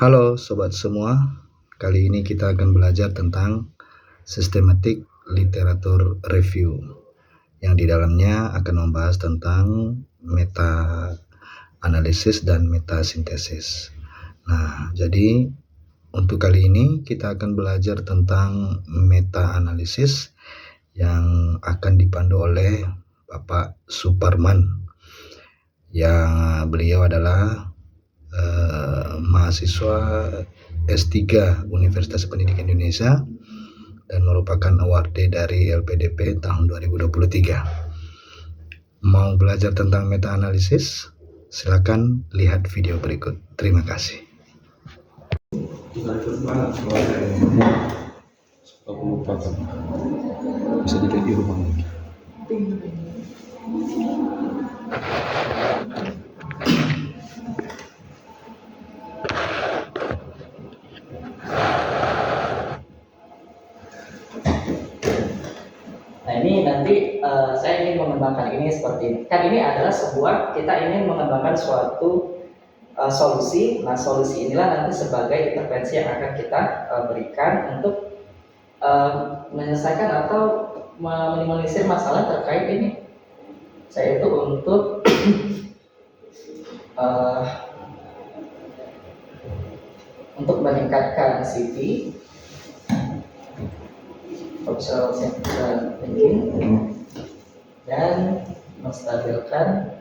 Halo sobat semua, kali ini kita akan belajar tentang systematic literatur review yang di dalamnya akan membahas tentang meta analisis dan meta sintesis. Nah, jadi untuk kali ini kita akan belajar tentang meta analisis yang akan dipandu oleh Bapak Suparman, yang beliau adalah mahasiswa S3 Universitas Pendidikan Indonesia dan merupakan awardee dari LPDP tahun 2023. Mau belajar tentang meta analisis? Silakan lihat video berikut. Terima kasih. Aku lupa kan, bisa dilihat di rumah lagi. Nah ini nanti saya ingin mengembangkan ini seperti ini. Kan ini adalah kita ingin mengembangkan suatu solusi. Nah solusi inilah nanti sebagai intervensi yang akan kita berikan untuk menyelesaikan atau meminimalisir masalah terkait ini. Saya itu untuk untuk meningkatkan CV, observation thinking, dan menstabilkan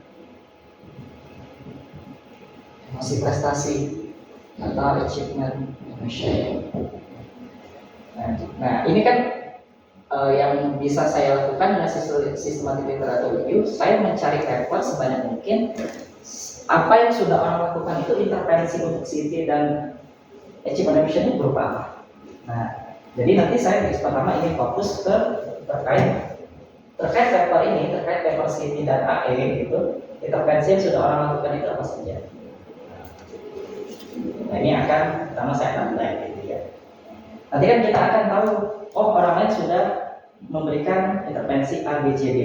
emosi prestasi atau achievement emotion. Nah ini kan yang bisa saya lakukan dengan systematic literature review. Saya mencari paper sebanyak mungkin. Apa yang sudah orang lakukan itu intervensi untuk CV dan achievement emotion itu berupa apa? Nah, jadi nanti saya pertama ingin fokus ke terkait paper ini, terkait paper CV dan AE itu, intervensi yang sudah orang lakukan itu apa saja. Nah ini akan pertama saya akan mulai gitu ya. Nanti kan kita akan tahu, oh orang lain sudah memberikan intervensi A, B, C, D.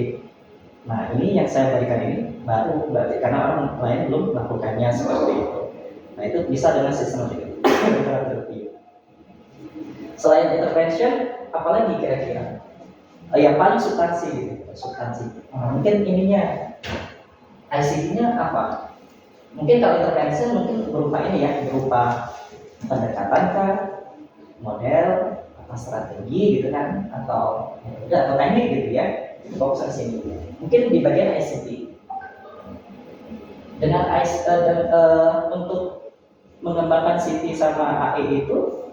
Nah ini yang saya berikan ini baru berarti karena orang lain belum melakukannya seperti itu. Nah itu bisa dengan sistem literatur review. Selain intervention, apalagi kira-kira? Yang paling substansi gitu, substansi. Mungkin ininya, ICT-nya apa? Mungkin kalau intervention mungkin berupa ini ya, berupa pendekatan kah, model, apa strategi gitu kan, atau teknik gitu ya, fokus sini. Mungkin di bagian ICT. Dengan untuk mengembangkan CV sama AE itu,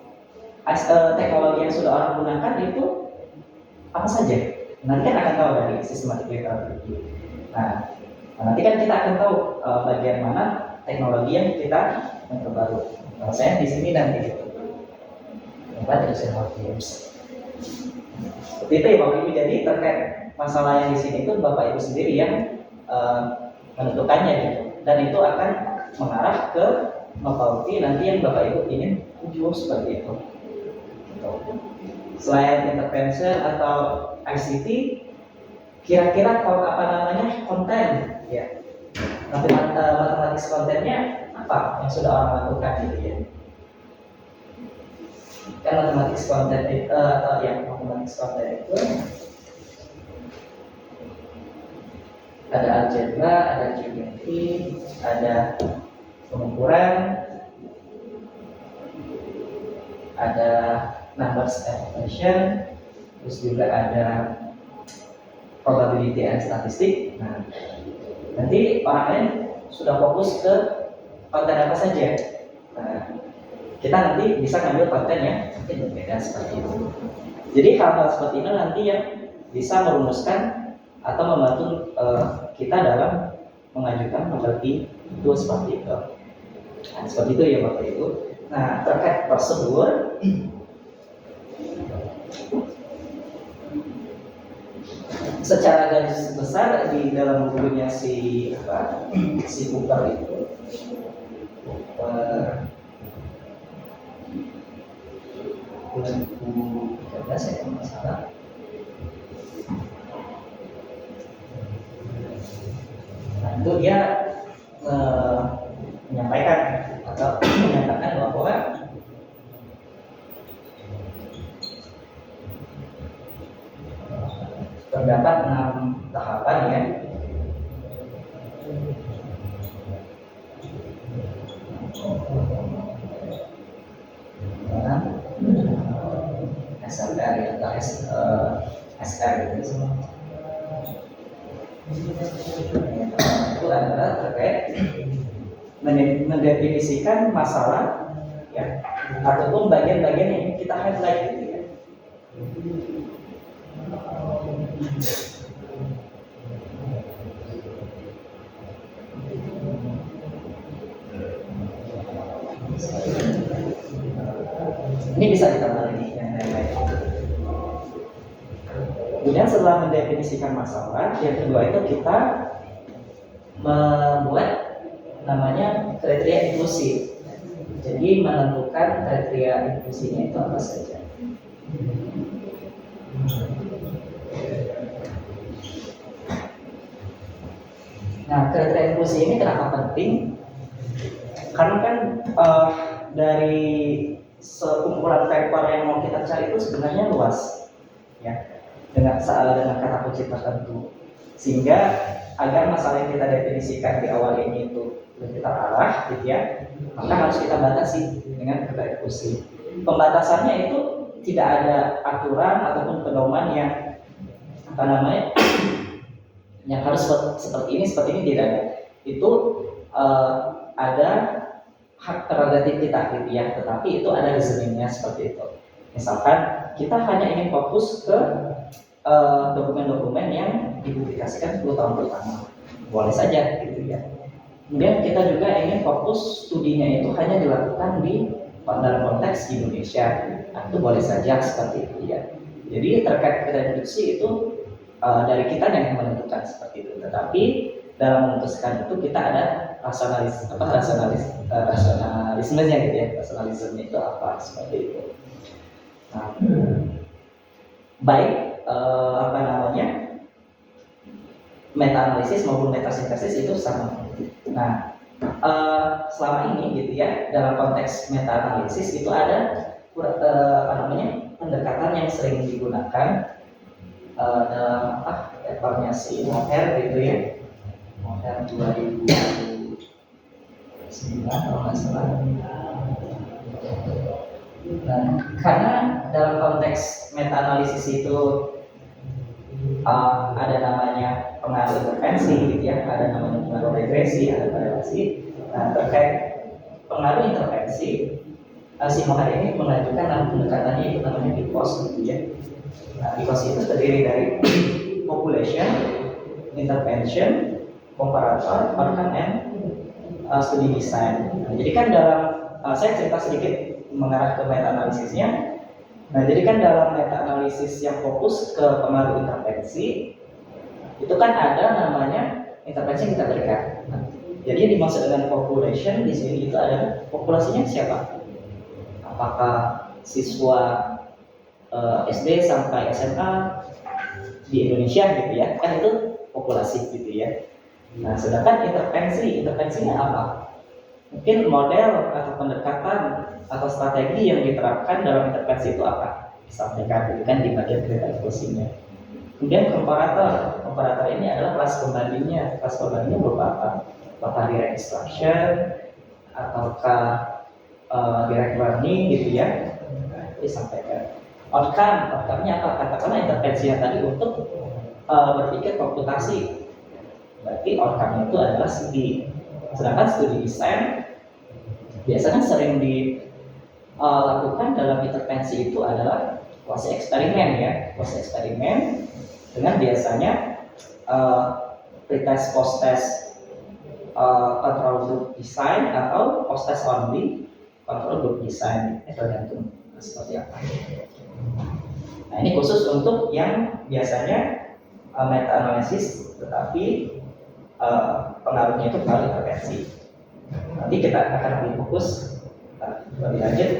teknologi yang sudah orang gunakan itu apa saja? Nanti kan akan tahu dari systematic literature review. Nah, nanti kan kita akan tahu bagian mana teknologi yang kita terbaru. Kalau saya di sini nanti gitu. Dari Games. Seperti itu ya Bapak Ibu. Jadi terkait masalah yang di sini itu Bapak Ibu sendiri yang menentukannya gitu. Dan itu akan mengarah ke notauti nanti yang Bapak Ibu ingin tuju seperti itu. Selain intervention atau ICT, kira-kira kalau apa namanya konten ya, matematis kontennya apa yang sudah orang lakukan gitu ya. Kan matematis konten itu atau ya matematis konten itu ada algebra, ada geometri, ada pengukuran, ada numbers equation, terus juga ada probability and statistik. Nah, nanti orang lain sudah fokus ke konten apa saja. Nah, kita nanti bisa ngambil konten yang mungkin berbeda seperti itu. Jadi hal-hal seperti ini nanti yang bisa merumuskan atau membantu kita dalam mengajukan properti itu seperti itu. Nah, seperti itu ya Bapak Ibu. Nah, terkait prosedur, secara garis besar di dalam bukunya si Cooper itu, bulan 2013 ya kalau nggak salah. Nah itu dia menyampaikan atau menyatakan bahwa SLR atau SR gitu. Itu adalah terkait mendefinisikan masalah ya, ataupun bagian-bagian yang ingin kita highlight gitu ya. Ini bisa ditambah lagi yang lain-lain. Kemudian setelah mendefinisikan masalah, yang kedua itu kita membuat namanya kriteria inklusi. Jadi menentukan kriteria inklusinya itu apa saja. Nah, kriteria inklusi ini kenapa penting? Karena kan dari sekumpulan paper yang mau kita cari itu sebenarnya luas, ya, dengan kata kunci tertentu, sehingga agar masalah yang kita definisikan di awal ini itu lebih terarah, gitu ya, maka harus kita batasi dengan kriteria inklusi. Pembatasannya itu tidak ada aturan ataupun pedoman yang yang harus seperti ini tidak ada. Itu ada hak prerogatif kita gitu ya, tetapi itu ada reasoningnya seperti itu. Misalkan kita hanya ingin fokus ke dokumen-dokumen yang dipublikasikan 10 tahun pertama, boleh saja gitu ya. Kemudian kita juga ingin fokus studinya itu hanya dilakukan dalam konteks Indonesia, nah, itu boleh saja seperti itu ya. Jadi terkait reduksi itu dari kita yang menentukan seperti itu, tetapi dalam memutuskan itu kita ada rasionalismenya gitu ya. Rasionalismenya itu apa seperti itu. Nah, baik meta-analisis maupun metasintesis itu sama. Nah, selama ini gitu ya, dalam konteks meta-analisis itu ada pendekatan yang sering digunakan dalam papernya si Moher gitu ya, Moher 2009 kalau nggak salah. Nah, karena dalam konteks meta-analisis itu ada namanya pengaruh intervensi gitu ya, ada namanya pengaruh regresi, ada korelasi. Nah, terkait pengaruh intervensi, si Moher ini mengajukan pendekatannya itu namanya DIPOS gitu ya. Nah, DIPOS itu terdiri dari population, intervention, comparator, outcome, and study design. Nah, jadi kan dalam saya cerita sedikit mengarah ke meta-analisisnya. Nah, jadi kan dalam meta-analisis yang fokus ke pengaruh intervensi, itu kan ada namanya intervensi yang kita berikan. Nah, jadi yang dimaksud dengan population di sini itu ada populasinya siapa? Apakah siswa SD sampai SMA di Indonesia gitu ya? Kan itu populasi gitu ya. Nah, sedangkan intervensinya apa? Mungkin model atau pendekatan atau strategi yang diterapkan dalam intervensi itu apa? Disampaikan kan di bagian kriteria inklusinya. Kemudian komparator ini adalah kelas pembandingnya. Kelas pembandingnya berupa apa? Apakah direct instruction ataukah direct learning gitu ya? Disampaikan. Outcome-nya apa? Katakanlah intervensinya tadi untuk berpikir komputasi. Berarti outcome itu adalah studi. Sedangkan studi desain biasanya sering dilakukan dalam intervensi itu adalah kuasi eksperimen ya, kuasi eksperimen dengan biasanya pretest post test control group design atau post test only control group design, tergantung seperti apa. Nah, ini khusus untuk yang biasanya meta analisis tetapi pengaruhnya itu pengaruh intervensi. Nanti kita akan lebih fokus lebih lanjut.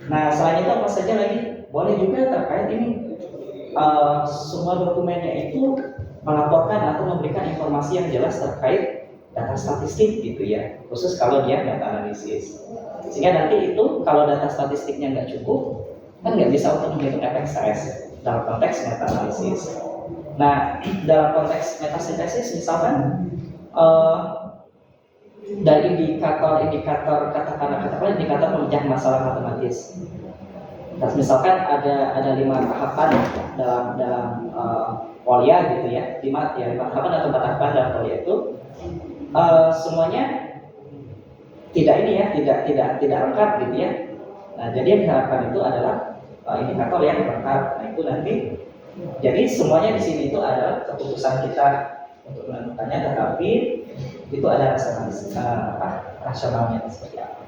Nah, selain itu apa saja lagi? Boleh juga terkait ini semua dokumennya itu melaporkan atau memberikan informasi yang jelas terkait data statistik gitu ya, khusus kalau dia data analisis. Sehingga nanti itu kalau data statistiknya nggak cukup, kan nggak bisa untuk menghitung efek size dalam konteks meta analisis. Nah, dalam konteks metasintesis misalkan dan indikator katakanlah indikator pemecahan masalah matematis. Nah, misalkan ada 5 tahapan dalam kuliah gitu ya, 5 tahapan atau 4 tahapan dalam kuliah itu semuanya tidak lengkap gitu ya. Nah, jadi yang diharapkan itu adalah indikator yang lengkap. Nah, itu nanti jadi semuanya di sini itu adalah keputusan kita untuk menentukannya, tetapi itu ada rasionalnya seperti apa.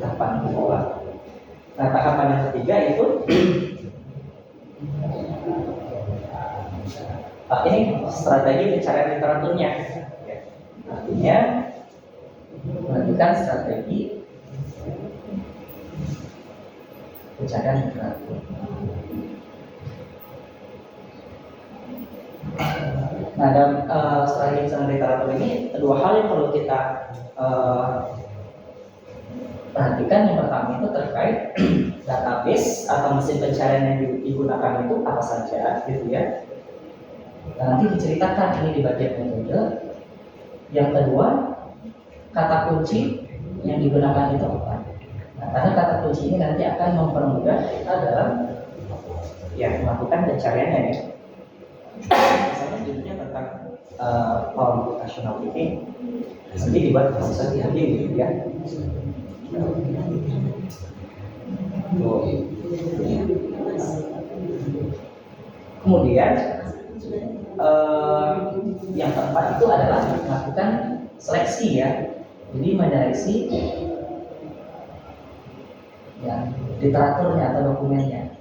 Tahapan mengolah. Nah, tahapan yang ketiga itu ini strategi pencarian literaturnya. Artinya menentukan strategi pencarian literatur. Nah, dalam strategi pencarian literatur ini dua hal yang perlu kita perhatikan. Yang pertama itu terkait database atau mesin pencarian yang digunakan itu apa saja gitu ya. Nah, nanti diceritakan ini di bagian metode. Yang kedua, kata kunci yang digunakan itu apa. Nah, karena kata kunci ini nanti akan mempermudah kita dalam melakukan pencariannya ya. Misalnya judulnya tentang power computational thinking, nanti dibuat bisa diambil gitu ya. Kemudian yang keempat itu adalah melakukan seleksi ya. Jadi menyeleksi literaturnya atau dokumennya.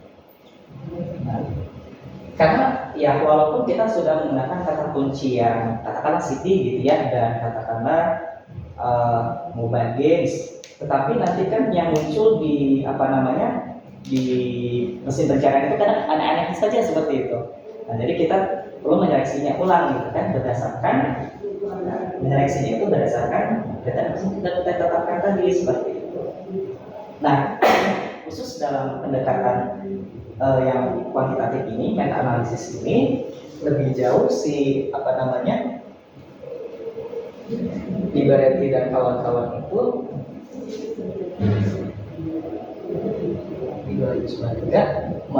Nah, karena ya walaupun kita sudah menggunakan kata kunci yang katakanlah city gitu ya, dan katakanlah mobile games, tetapi nanti kan yang muncul di di mesin pencarian itu kadang aneh-aneh saja seperti itu. Nah, jadi kita perlu menyeleksinya ulang gitu kan, menyeleksinya itu berdasarkan data yang kita tetapkan tadi seperti itu. Nah, khusus dalam pendekatan yang kuantitatif ini, meta analisis ini lebih jauh si Liberty dan kawan-kawan itu di 2093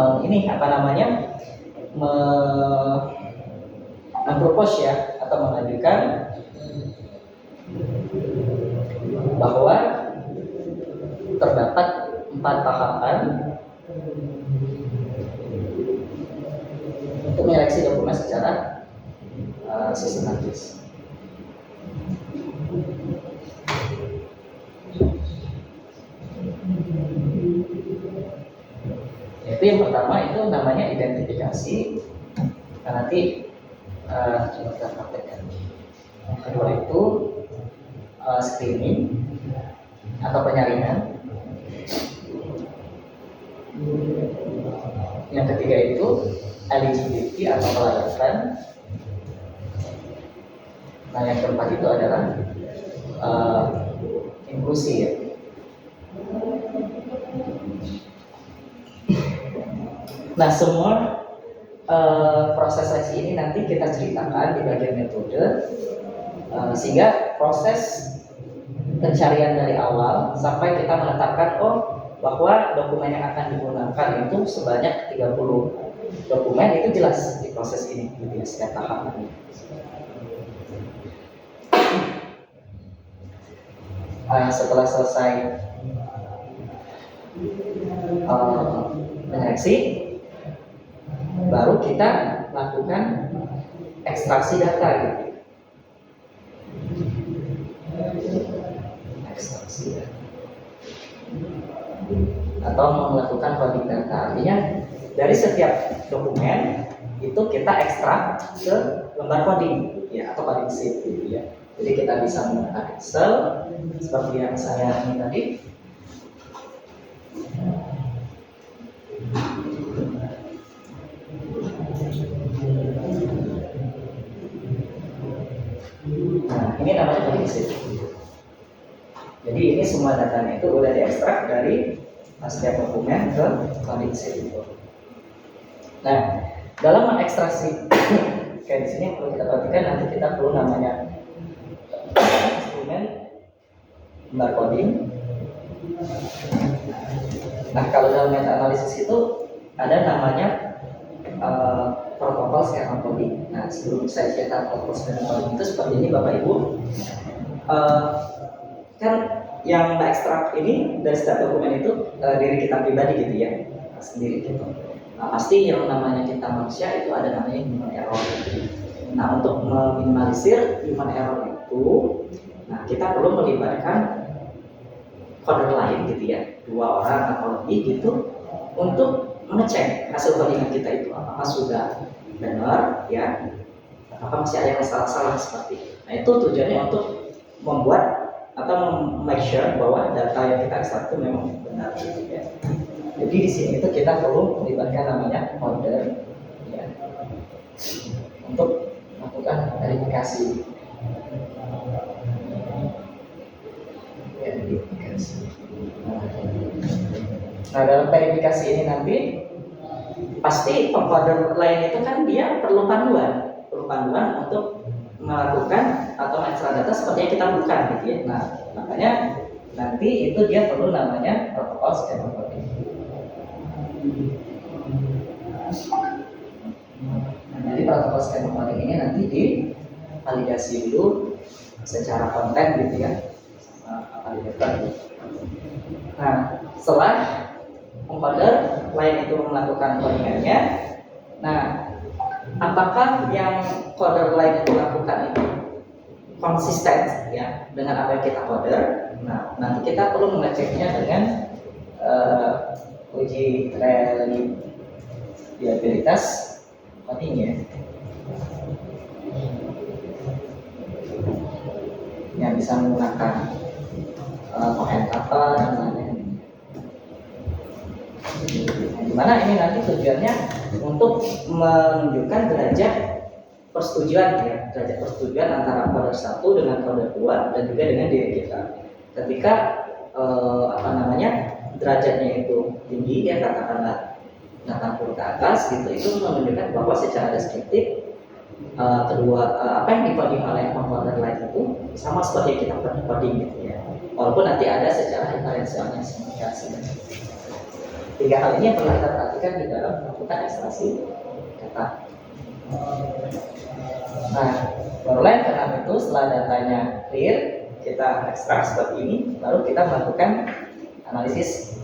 mempropose ya, atau mengajukan bahwa terdapat 4 tahapan untuk menyeleksi dokumen secara sistematis. Yaitu yang pertama itu namanya identifikasi. Nah, nanti coba kita praktekkan. Yang kedua itu screening atau penyaringan. Yang ketiga itu eligibility atau kelayakan. Nah, yang keempat itu adalah inklusi ya. Nah, semua proses seleksi ini nanti kita ceritakan di bagian metode, sehingga proses pencarian dari awal sampai kita menetapkan bahwa dokumen yang akan digunakan itu sebanyak 30 dokumen, itu jelas di proses ini gitu ya, setiap tahapan. Setelah selesai menyeleksi, baru kita lakukan ekstraksi data gitu. Ekstraksi data. Atau melakukan coding data. Artinya dari setiap dokumen itu kita ekstrak ke lembar coding ya, atau coding sheet gitu ya. Jadi kita bisa menggunakan Excel seperti yang saya ini tadi. Nah, ini namanya coding sheet. Jadi ini semua datanya itu udah diekstrak dari setiap dokumen ke coding sheet itu. Nah, dalam mengekstraksi kayak di sini perlu kita perhatikan, nanti kita perlu namanya instrumen barcoding. Nah, kalau dalam meta analisis itu ada namanya protokol skema coding. Nah, sebelum saya cerita protokol skema coding itu seperti ini Bapak Ibu. Kan yang ekstrak ini dari setiap dokumen itu diri kita pribadi gitu ya, sendiri gitu. Nah, pasti yang namanya kita manusia itu ada namanya human error. Nah, untuk meminimalisir human error itu, nah kita perlu melibatkan coder lain gitu ya, 2 orang atau lebih gitu, untuk mengecek hasil codingan kita itu apakah sudah benar ya, apakah masih ada yang salah-salah seperti itu. Nah, itu tujuannya untuk membuat atau make sure bahwa data yang kita ekstrak itu memang benar gitu ya. Jadi di sini itu kita perlu melibatkan namanya coder ya, untuk melakukan verifikasi. Nah, dalam verifikasi ini nanti pasti pengcoder lain itu kan dia perlu panduan untuk melakukan atau mengekstrak data seperti yang kita butuhkan gitu ya. Nah, makanya nanti itu dia perlu namanya protokol skema coding. Nah, jadi protokol skema coding ini nanti divalidasi dulu secara konten gitu ya. Nah, setelah encoder lain itu melakukan codingannya, nah apakah yang coder lain itu lakukan itu konsisten ya dengan apa yang kita coder? Nah, nanti kita perlu mengeceknya dengan uji reliabilitas codingnya, yang bisa menggunakan kommentator dan lain-lain. Dimana ini nanti tujuannya untuk menunjukkan derajat persetujuan ya, derajat persetujuan antara coder 1 dengan coder 2 dan juga dengan diri kita. Ketika derajatnya itu tinggi ya, katakanlah 80 ke atas gitu, itu menunjukkan bahwa secara deskriptif apa yang dicoding oleh pengcoder lain itu sama seperti yang kita coding gitu ya, walaupun nanti ada secara inferensialnya simulasi. 3 hal ini yang perlu kita perhatikan di dalam melakukan ekstraksi data. Nah, barulah karena itu setelah datanya clear, kita ekstrak seperti ini, baru kita melakukan analisis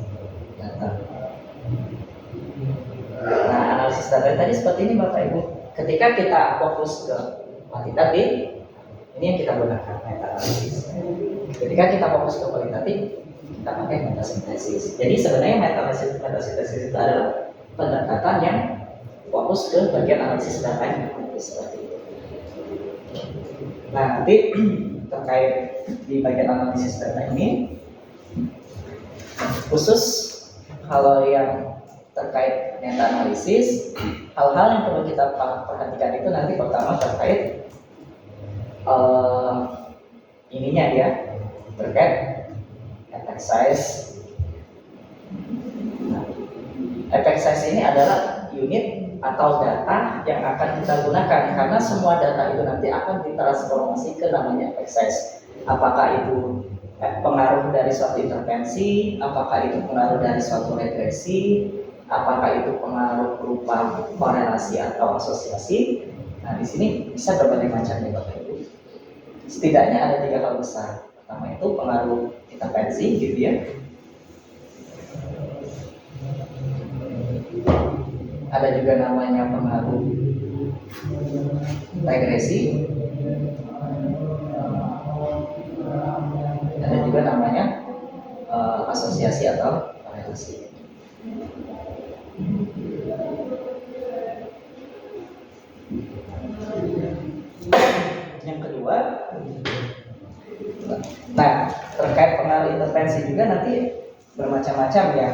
data. Nah, analisis data tadi seperti ini Bapak Ibu. Ketika kita fokus ke kuantitatif, ini yang kita gunakan meta analisis. Ketika kita fokus ke kualitatif, kita pakai metasintesis. Jadi sebenarnya metasintesis itu adalah pendekatan yang fokus ke bagian analisis data yang seperti itu. Nah, nanti terkait di bagian analisis data ini, khusus kalau yang terkait meta analisis, hal-hal yang perlu kita perhatikan itu nanti pertama terkait ininya ya, terkait effect size. Nah, effect size ini adalah unit atau data yang akan kita gunakan, karena semua data itu nanti akan ditransformasi ke namanya effect size. Apakah itu pengaruh dari suatu intervensi, apakah itu pengaruh dari suatu regresi, apakah itu pengaruh berupa korelasi atau asosiasi. Nah, di sini bisa berbagai macam ya Bapak Ibu. Setidaknya ada 3 hal besar. Pertama itu pengaruh intervensi gitu ya. Ada juga namanya pengaruh regresi. Ada juga namanya asosiasi atau korelasi. Yang kedua, nah terkait pengaruh intervensi juga nanti bermacam-macam ya.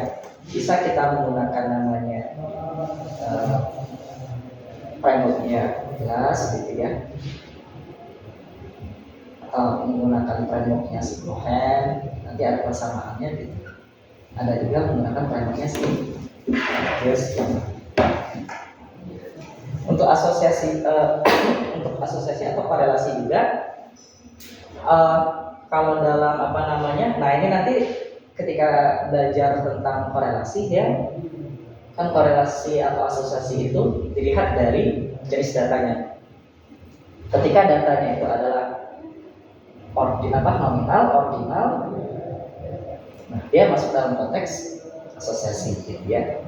Bisa kita menggunakan namanya frameworknya jelas gitu ya, atau menggunakan frameworknya Siklohen, nanti ada persamaannya gitu. Ada juga menggunakan frameworknya untuk asosiasi atau korelasi juga kalau dalam apa namanya, nah ini nanti ketika belajar tentang korelasi ya, kan korelasi atau asosiasi itu dilihat dari jenis datanya. Ketika datanya itu adalah nominal, ordinal, nah dia masuk dalam konteks asosiasi gitu ya.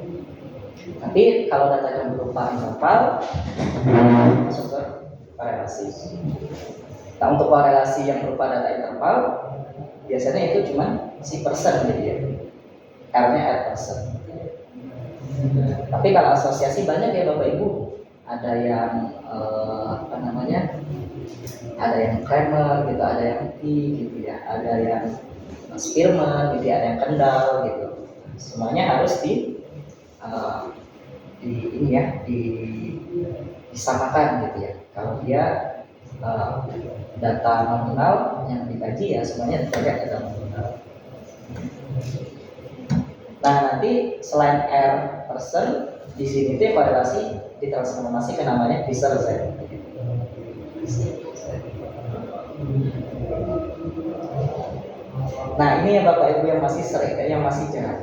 Tapi kalau datanya berupa interval, masuk ke korelasi. Nah untuk korelasi yang berupa data interval, biasanya itu cuma si persen gitu ya, R-nya R persen. Tapi kalau asosiasi banyak ya Bapak Ibu, ada yang ada yang Kramer gitu, ada yang T gitu ya, ada yang Spearman gitu, ada yang Kendall gitu. Semuanya harus disamakan gitu ya. Kalau dia data nominal yang dikaji ya semuanya terkait data nominal. Nah nanti selain R persen di sini itu korelasi ditransformasi ke namanya Fisher Z. Nah ini ya Bapak Ibu yang masih sering, yang masih jahat.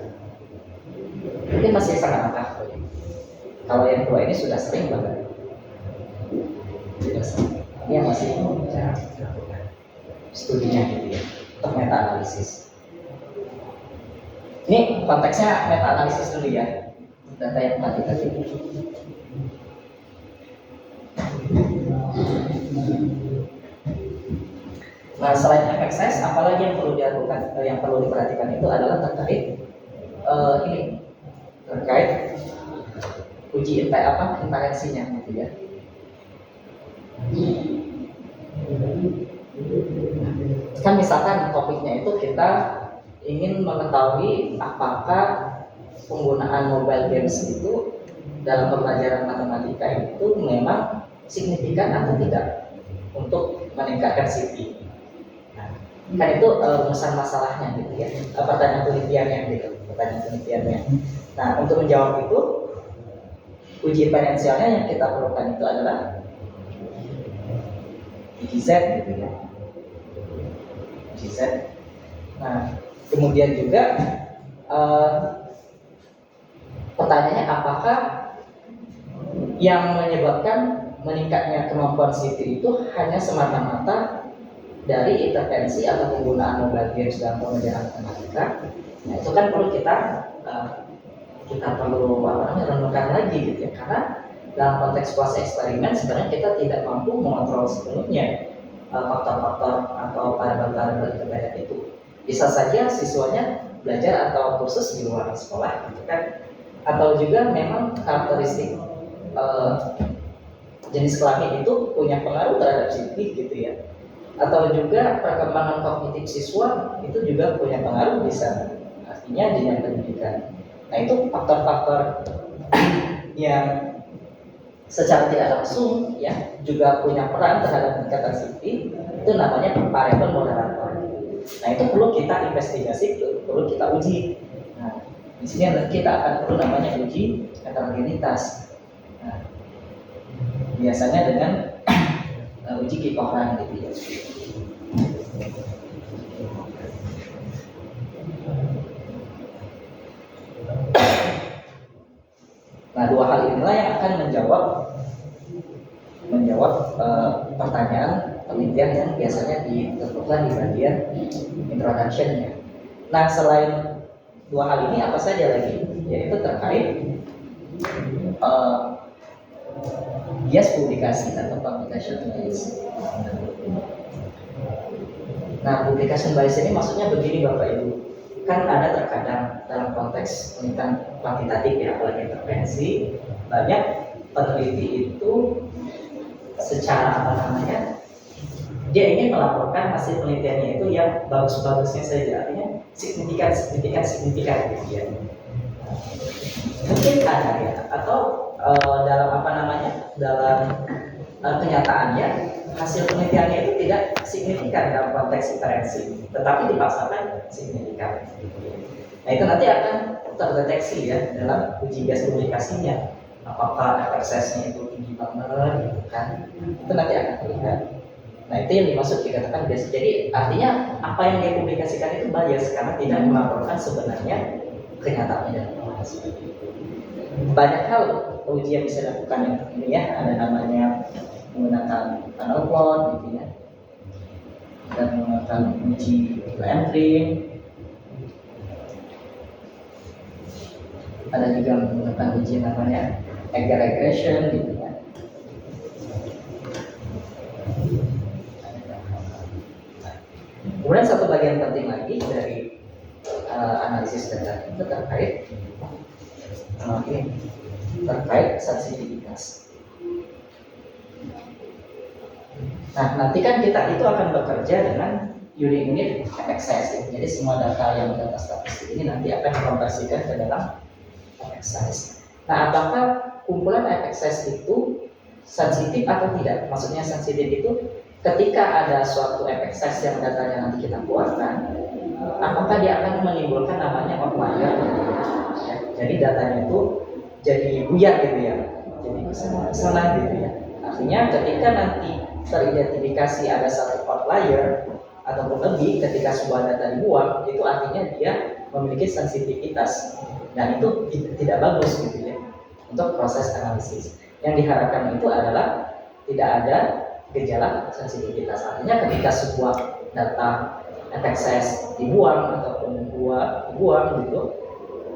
Ini masih sangat aktif. Kalau yang dua ini sudah sering banget. Sudah sering. Ini yang masih jahat studinya gitu ya, untuk meta analisis. Ini konteksnya meta analisis dulu ya, data yang kuantitatif. Nah selain efek size, apalagi yang perlu dilakukan, yang perlu diperhatikan itu adalah terkait terkait uji intervensinya gitu ya. Kan misalkan topiknya itu kita ingin mengetahui apakah penggunaan mobile games itu dalam pembelajaran matematika itu memang signifikan atau tidak untuk meningkatkan CP. Nah, kan itu rumusan masalahnya gitu ya, pertanyaan penelitiannya. Nah, untuk menjawab itu, uji inferensialnya yang kita perlukan itu adalah uji Z gitu ya. Uji Z. Nah, kemudian juga pertanyaannya apakah yang menyebabkan meningkatnya kemampuan CP itu hanya semata-mata dari intervensi atau penggunaan mobile games dalam pembelajaran matematika. Nah, itu kan perlu kita perlu renungkan lagi gitu ya, karena dalam konteks kuasa eksperimen sebenarnya kita tidak mampu mengontrol sepenuhnya faktor-faktor atau variabel-variabel intervensi itu. Bisa saja siswanya belajar atau kursus di luar sekolah gitu kan, atau juga memang karakteristik jenis kelamin itu punya pengaruh terhadap CP gitu ya, atau juga perkembangan kognitif siswa itu juga punya pengaruh bisa, artinya jenjang pendidikan. Nah itu faktor-faktor yang secara tidak langsung ya juga punya peran terhadap peningkatan CP, itu namanya variabel moderator. Nah itu perlu kita investigasi, perlu kita uji. Nah di sini kita akan perlu namanya uji heterogenitas. Nah, biasanya dengan uji Kikoran gitu ya. Nah dua hal inilah yang akan menjawab pertanyaan penelitian yang biasanya ditentukan di bagian introduction-nya. Nah selain dua hal ini apa saja lagi? Yaitu terkait bias publikasi atau publication bias. Nah publication bias ini maksudnya begini Bapak Ibu, kan ada terkadang dalam konteks penelitian kuantitatif ya, apalagi intervensi, banyak peneliti itu secara dia ingin melaporkan hasil penelitiannya itu yang bagus-bagusnya saja, artinya signifikan gitu ya. Mungkin ada ya, atau dalam dalam kenyataannya hasil penelitiannya itu tidak signifikan dalam konteks intervensi, tetapi dipaksakan signifikan. Nah itu nanti akan terdeteksi ya dalam uji bias publikasinya, apakah efek size-nya itu tinggi banget gitu kan, itu nanti akan terlihat. Nah itu yang dimaksud dikatakan bias. Jadi artinya apa yang dipublikasikan itu bias karena tidak melaporkan sebenarnya kenyataannya dan informasi. Banyak hal uji yang bisa dilakukan yang ini ya, ada namanya menggunakan tunnel plot gitu ya, dan menggunakan uji M-prime, ada juga menggunakan uji namanya Eiger regression gitu ya. Kemudian satu bagian penting lagi dari analisis data itu terkait terkait sensitivitas. Nah, nanti kan kita itu akan bekerja dengan unit-unit FXS. Jadi semua data yang data statistik ini nanti akan dikonversikan ke dalam FXS. Nah, apakah kumpulan FXS itu sensitif atau tidak? Maksudnya sensitif itu ketika ada suatu FXS yang datanya nanti kita keluarkan, apakah dia akan menimbulkan namanya outlier? Ya, jadi datanya itu jadi buyar gitu ya, jadi kesana gitu ya. Artinya ketika nanti teridentifikasi ada satu outlier ataupun lebih ketika sebuah data dibuang, itu artinya dia memiliki sensitivitas dan itu tidak bagus gitu ya untuk proses analisis. Yang diharapkan itu adalah tidak ada gejala sensitivitas. Artinya ketika sebuah data FXS dibuang ataupun dibuang gitu,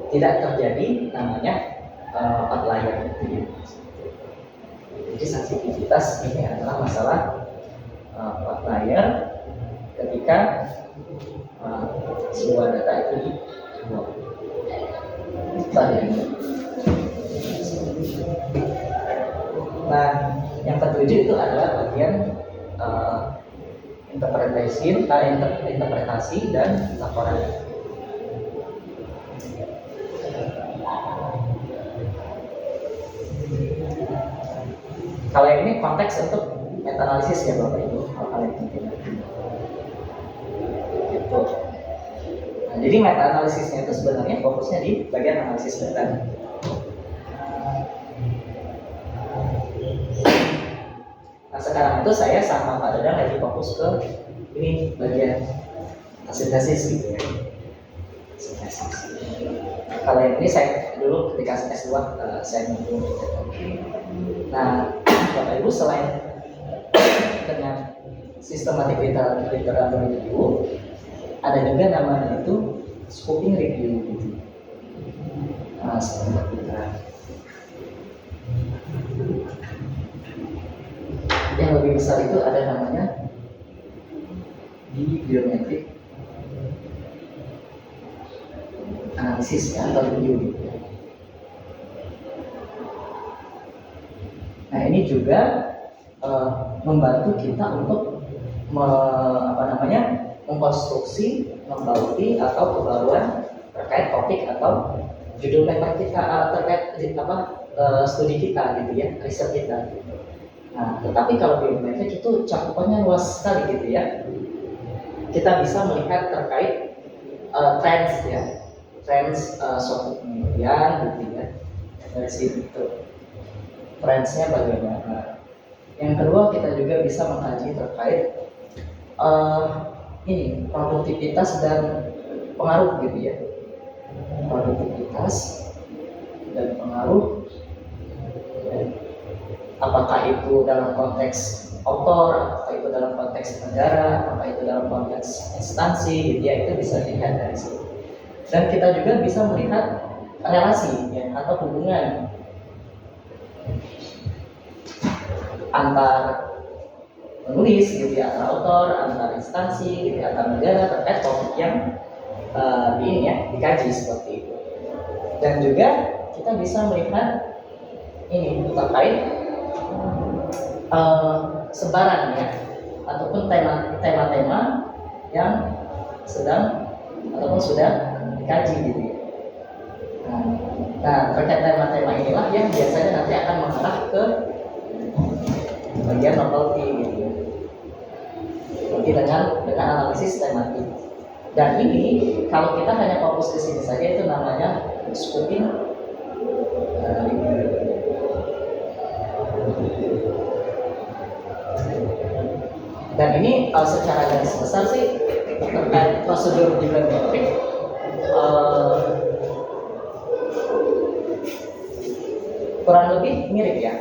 tidak terjadi namanya outlier gitu ya. Jadi sensitivitas ini adalah masalah outlier ketika sebuah data itu dibuang. Nah, yang ketujuh itu adalah bagian interpretasi dan laporan. Kalau yang ini konteks untuk meta-analisis ya Bapak Ibu, hal-hal yang penting. Gitu. Nah, jadi meta-analisisnya itu sebenarnya fokusnya di bagian analisis data. Nah sekarang itu saya sama Pak Dadang lagi fokus ke ini bagian sintesis gitu ya. Sintesis. Kalau yang ini saya dulu ketika S2 saya ngomong. Nah Bapak Ibu selain dengan systematic literature review, ada juga namanya itu scoping review gitu. Nah, yang lebih besar itu ada namanya bibliometric analisis ya, atau review gitu. Nah ini juga membantu kita untuk mengkonstruksi, membauti atau kebaruan terkait topik atau judul paper kita terkait studi kita gitu ya, riset kita. Nah, tetapi kalau biometrik itu cakupannya luas sekali gitu ya. Kita bisa melihat terkait trends ya, suatu kemudian gitu ya. Dari situ trendsnya bagaimana. Yang kedua kita juga bisa mengkaji terkait produktivitas dan pengaruh gitu ya. Produktivitas dan pengaruh. Apakah itu dalam konteks autor, apakah itu dalam konteks negara, apakah itu dalam konteks instansi, gitu ya, itu bisa dilihat dari situ. Dan kita juga bisa melihat relasi ya, atau hubungan antar penulis, gitu ya, antar autor, antar instansi, gitu ya, antar negara terkait topik yang dikaji seperti itu. Dan juga kita bisa melihat ini terkait sebaran ya, ataupun tema-tema yang sedang ataupun sudah dikaji gitu ya. Nah terkait tema-tema inilah yang biasanya nanti akan mengarah ke bagian novelty gitu ya. Jadi dengan analisis tematik. Dan ini kalau kita hanya fokus ke sini saja itu namanya scoping dan ini secara garis besar sih terkait prosedur bibliometrik kurang lebih mirip ya.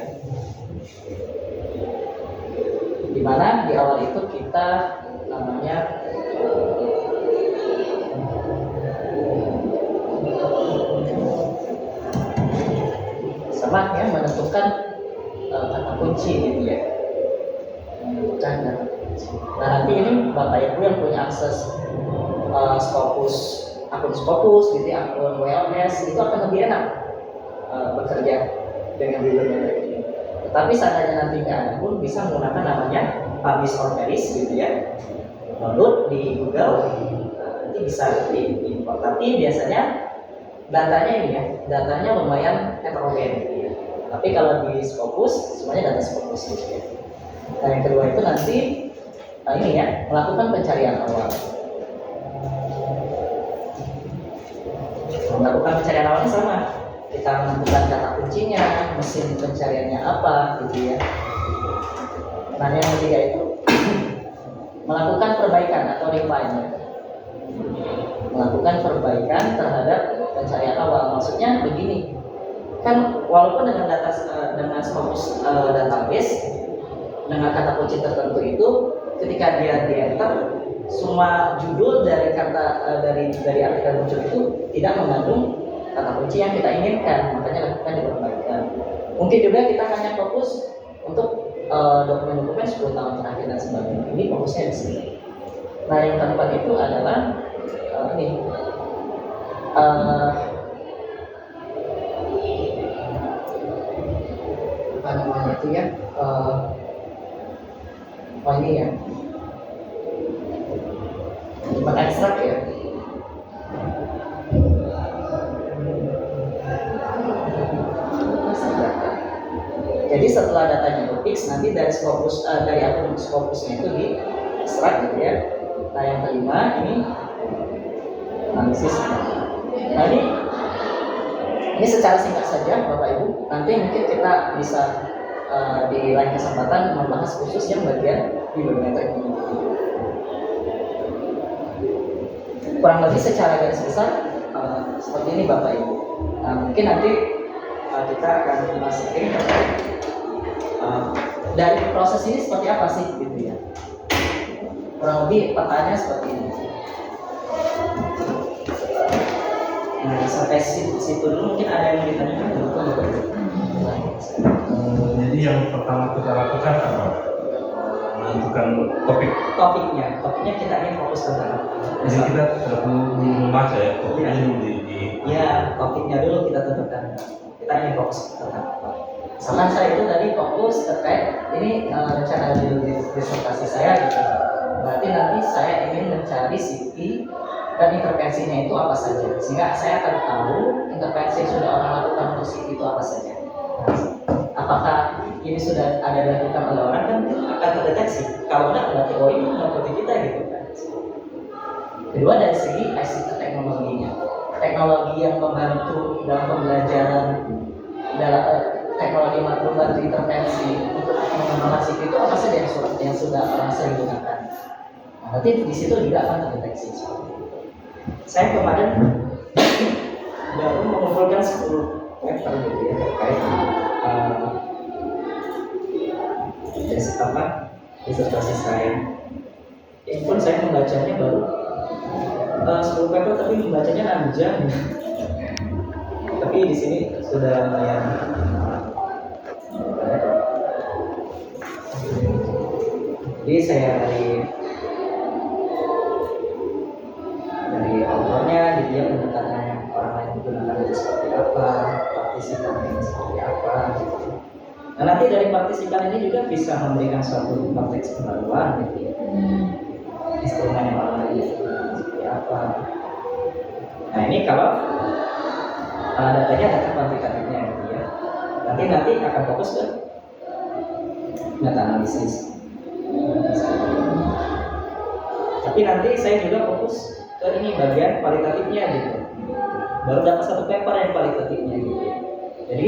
Dimana di awal itu kita namanya sama ya menentukan kata kunci gitu ya. Menentukan kata kunci. Nah nanti ini Bapak Ibu yang punya akses Scopus, akun Scopus, gitu ya, akun WLS itu akan lebih enak bekerja dengan bibliometrik ini. Tetapi seandainya nanti nggak ada pun bisa menggunakan namanya publish or perish gitu ya. Download di Google, nanti bisa diimport. Tapi biasanya datanya ini ya, datanya lumayan heterogen gitu ya. Tapi kalau di Scopus semuanya data Scopus gitu ya. Nah yang kedua itu nanti ini ya, melakukan pencarian awal. Melakukan pencarian awalnya sama, kita menentukan kata kuncinya, mesin pencariannya apa gitu ya. Nah yang ketiga itu melakukan perbaikan atau refinement. Melakukan perbaikan terhadap pencarian awal. Maksudnya begini, kan walaupun dengan data dengan Scopus database dengan kata kunci tertentu itu, ketika dia di enter, semua judul dari kata dari artikel muncul itu tidak mengandung kata kunci yang kita inginkan, makanya lakukan di perbaikan. Mungkin juga kita hanya fokus untuk dokumen-dokumen 10 tahun terakhir dan sebagainya. Ini fokusnya di sini. Nah yang keempat itu adalah ini apa namanya itu ya, ini ya, mengekstrak ya. Jadi setelah datanya fix, nanti dari Scopus dari akun Scopusnya itu di ekstrak gitu ya. Nah yang kelima ini analisis. Nah ini secara singkat saja Bapak Ibu. Nanti mungkin kita bisa di lain kesempatan membahas khusus yang bagian bibliometrik ini. Kurang lebih secara garis besar seperti ini Bapak Ibu. Nah mungkin nanti kita akan masuk ini dari proses ini seperti apa sih gitu ya. Kurang lebih pertanyaannya seperti ini. Nah sampai situ dulu mungkin ada yang ditanyakan Bapak Ibu. Jadi yang pertama kita lakukan apa? Menentukan topiknya kita ingin fokus tentang apa? Jadi kita perlu membaca ya topiknya dulu topiknya dulu kita tentukan. Kita ingin fokus tentang apa? Misalkan saya itu tadi fokus terkait ini rencana disertasi saya gitu. Berarti nanti saya ingin mencari sisi dan intervensinya itu apa saja, sehingga saya akan tahu intervensi yang sudah orang lakukan untuk sisi itu apa saja. Apakah ini sudah ada dilakukan oleh orang kan akan terdeteksi. Kalau enggak berarti ini mengikuti kita gitu kan. Kedua dari segi ICT teknologinya, teknologi yang membantu dalam pembelajaran, dalam teknologi membantu intervensi untuk mengembangkan CV itu apa saja yang sudah orang sering gunakan. Nah, nanti di situ juga akan terdeteksi. Saya kemarin baru mengumpulkan 10 paper gitu ya terkait disertasi saya. Ini pun saya membacanya baru 10 paper tapi membacanya 6 jam. Tapi di sini sudah lumayan. Jadi saya dari autornya, gitu ya, pendekatannya orang lain menggunakan itu seperti apa, partisipan ini seperti apa. Gitu. Nah nanti dari partisipan ini juga bisa memberikan suatu konteks pembaruan, gitu ya. Instrumen yang orang lain seperti apa. Nah ini kalau datanya data kuantitatifnya, gitu ya. Nanti akan fokus ke data analisis. Tapi nanti saya juga fokus ke ini bagian kualitatifnya gitu. Baru dapat satu paper yang kualitatifnya gitu. Jadi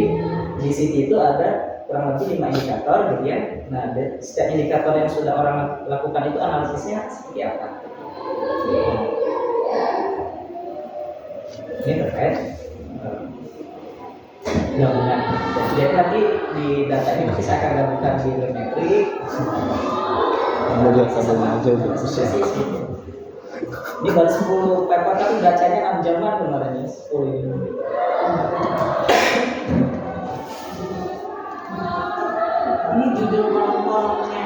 di situ itu ada kurang lebih 5 indikator gitu ya. Nah, setiap indikator yang sudah orang lakukan itu analisisnya seperti apa? Ini terkait gabungan. Jadi nanti di data ini nanti saya akan gabungkan bibliometri. Belajar kabelnya aja udah susah. Ini baru 10 paper tapi bacanya 6 jaman kemarin ya, 10 ini. Ini judul kolom-kolomnya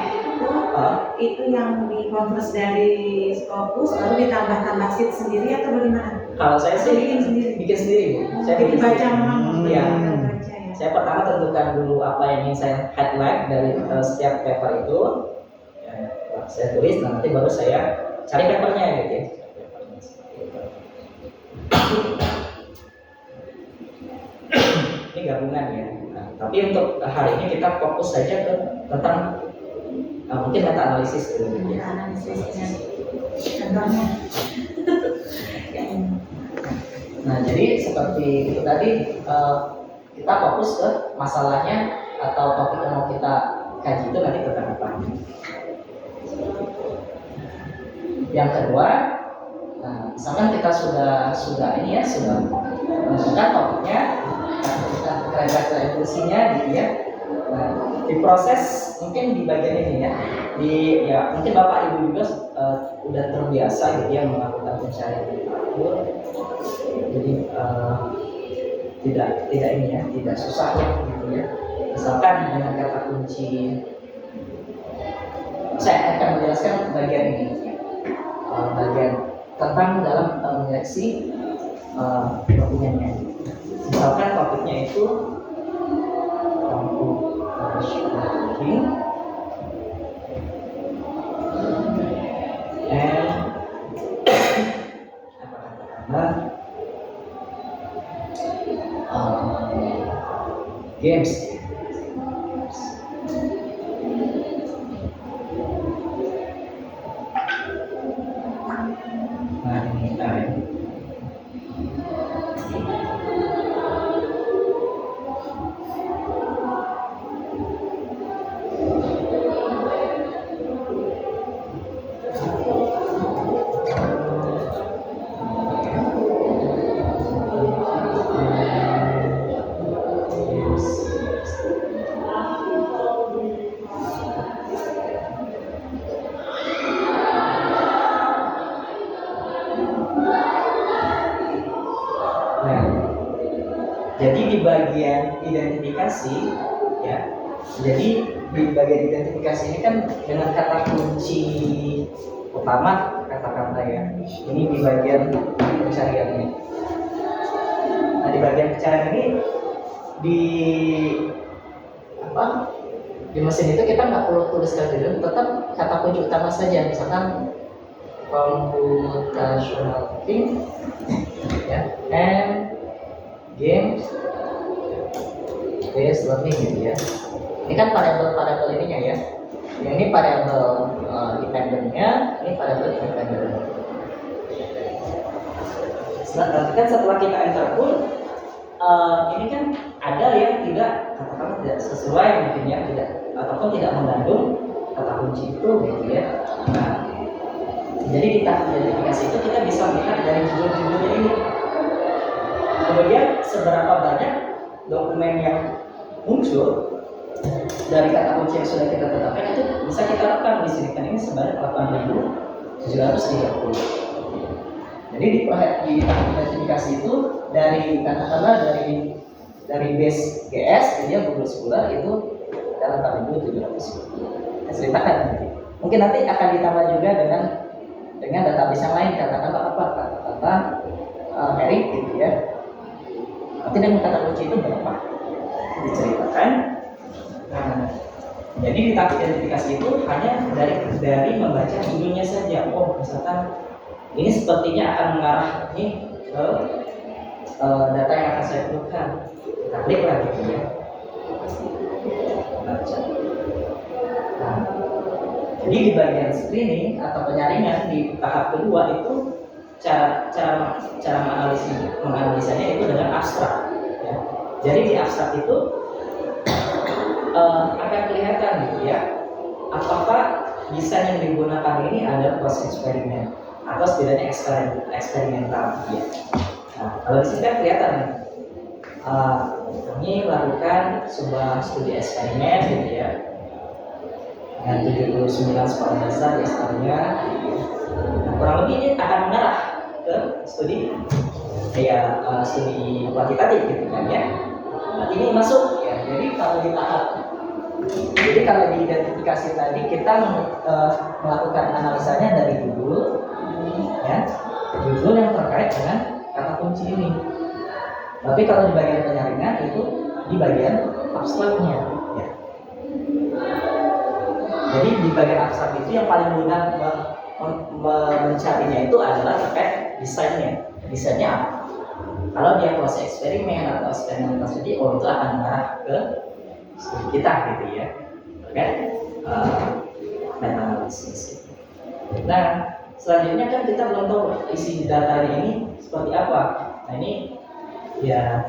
itu yang dikonvers dari Scopus lalu ditambah-tambah sheet sendiri atau bagaimana? Kalau saya sih bikin sendiri. Bikin sendiri. Saya Jadi bikin baca sendiri. memang Iya. baca ya. Saya pertama tentukan dulu apa yang ingin saya highlight dari setiap paper itu. Ya, saya tulis, nanti baru saya cari papernya gitu ya. Ini gabungan ya. Nah, tapi untuk hari ini kita fokus saja ke tentang mungkin meta analisis dulu gitu ya. Analisisnya contohnya. Nah, jadi seperti itu tadi kita fokus ke masalahnya atau topik yang mau kita kaji itu nanti tentang apa. Yang kedua, nah, misalkan kita sudah ini ya sudah menentukan topiknya, kita kira-kira evolusinya gitu ya. Nah, di proses mungkin di bagian ini ya, mungkin Bapak Ibu juga udah terbiasa gitu ya melakukan pencarian literatur. Jadi tidak ini ya, tidak susah ya gitu ya. Misalkan dengan kata kunci, saya akan menjelaskan bagian ini, bagian tentang dalam menyeleksi dokumennya. Misalkan topiknya itu computational and games. Nah, ini jadi di bagian identifikasi ya, jadi di bagian identifikasi ini kan dengan kata kunci utama kata-kata ya, ini di bagian pencarian ini. Nah, di bagian pencarian ini di mesin itu kita nggak perlu tuliskan dulu, tetap kata kunci utama saja, misalkan computational thinking ya, and games based learning gitu ya. Ini kan variabel ininya ya. Yang ini variabel dependentnya, ini variabel independentnya. Setelah kita enter pun ini kan ada yang tidak, katakanlah tidak sesuai mungkin ya, tidak ataupun tidak mengandung kata kunci itu gitu ya. Nah, jadi di tahap identifikasi itu kita bisa melihat dari judul-judulnya ini. Kemudian seberapa banyak dokumen yang muncul dari kata kunci yang sudah kita tetapkan itu bisa kita rekam di sini, kan ini sebanyak 8.730. Jadi di tahap identifikasi itu dari katakanlah dari base GS dia Google Scholar itu dalam 8.700. Ceritakan nanti. Mungkin nanti akan ditambah juga dengan database yang lain, katakanlah kata Eric gitu ya. Nanti dengan kata kunci itu berapa diceritakan. Nah, jadi di tahap identifikasi itu hanya dari membaca judulnya saja. Oh, misalkan ini sepertinya akan mengarah ke data yang akan saya perlukan. Kita klik lah gitu ya. Baca. Nah, jadi di bagian screening atau penyaringan di tahap kedua itu cara menganalisanya itu dengan abstrak ya. Jadi di abstrak itu akan kelihatan gitu ya, apakah desain yang digunakan ini adalah proses eksperimen atau setidaknya eksperimental ya. Nah, kalau di sini kan kelihatan nih, kami lakukan sebuah studi eksperimen gitu ya, dengan 79 sekolah dasar di Estonia. Nah, kurang lebih ini akan mengarah ke studi studi kuantitatif gitu kan ya. Nah, ini masuk ya. Jadi kalau di identifikasi tadi kita melakukan analisanya dari judul ya, judul yang terkait dengan kata kunci ini. Tapi kalau di bagian penyaringan itu di bagian abstraknya ya. Jadi di bagian abstrak itu yang paling mudah mencarinya itu adalah terkait desainnya. Desainnya apa? Kalau dia proses eksperimen atau eksperimental studi, itu akan mengarah ke studi kita gitu ya, terkait meta analisis. Nah, selanjutnya kan kita belum tahu isi data ini seperti apa. Nah ini ya